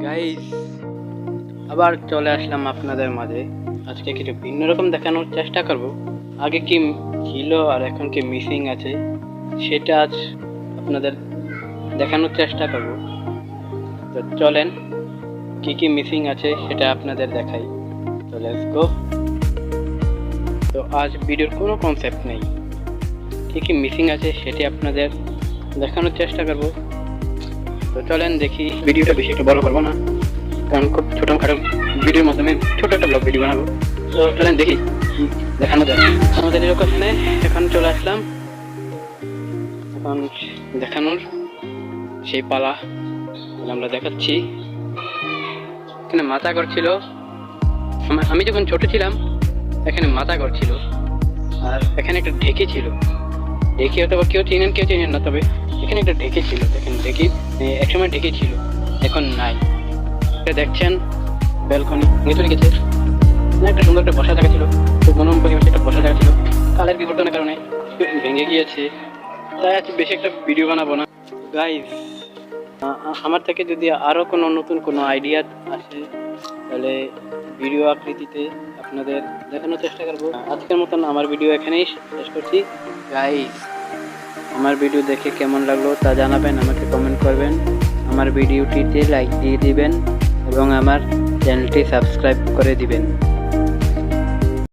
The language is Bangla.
গাইস, আবার চলে আসলাম আপনাদের মাঝে। আজকে কিছু ভিন্ন রকম দেখানোর চেষ্টা করব। আগে কি ছিল আর এখন কি মিসিং আছে সেটা আজ আপনাদের দেখানোর চেষ্টা করব। তো চলেন কি কি মিসিং আছে সেটা আপনাদের দেখাই। তো লেটস গো। তো আজ ভিডিওর কোনো কনসেপ্ট নেই, কি কি মিসিং আছে সেটি আপনাদের দেখানোর চেষ্টা করব। তো চলেন দেখি। ভিডিওটা বেশি একটু বড় করবো না, কারণ খুব ছোটখাটো ভিডিওর মাধ্যমে ছোট একটা ব্লগ ভিডিও বানাবো। তো চলেন দেখি কি দেখানো যায়। আমাদের লোকেশনে এখন চলে আসলাম। এখন দেখানোর সেই পালা আমরা দেখাচ্ছি। এখানে মাথা ঘর ছিল, আমি যখন ছোট ছিলাম এখানে মাথা ঘর ছিল, আর এখানে একটা ঢেকি ছিল। ঢেকি হয়তো বা কেউ চিনেন না, তবে এখানে একটা ঢেকি ছিল। দেখেন ঢেকি, একসময় ঢেকি ছিল, এখন নাই। এটা দেখছেন ব্যালকনি ভেঙে চলে গেছে। একটা সুন্দর একটা বসা জায়গা ছিল, খুব মনোরম পরিবেশে একটা বসা জায়গা ছিল, কালের বিবর্তনের কারণে ভেঙে গিয়েছে। তাই আজ বেশি একটা ভিডিও বানাবো না। গাইস, আমার থেকে যদি আরও কোনো নতুন কোনো আইডিয়া আসে তাহলে ভিডিও আকৃতিতে আপনাদের দেখানোর চেষ্টা করবো। আজকের মতন আমার ভিডিও এখানেই শেষ করছি। গাইস, আমার ভিডিও দেখে কেমন লাগলো তা জানাবেন, আমাকে কমেন্ট করবেন, আমার ভিডিওটিতে লাইক দিয়ে দিবেন এবং আমার চ্যানেলটি সাবস্ক্রাইব করে দিবেন।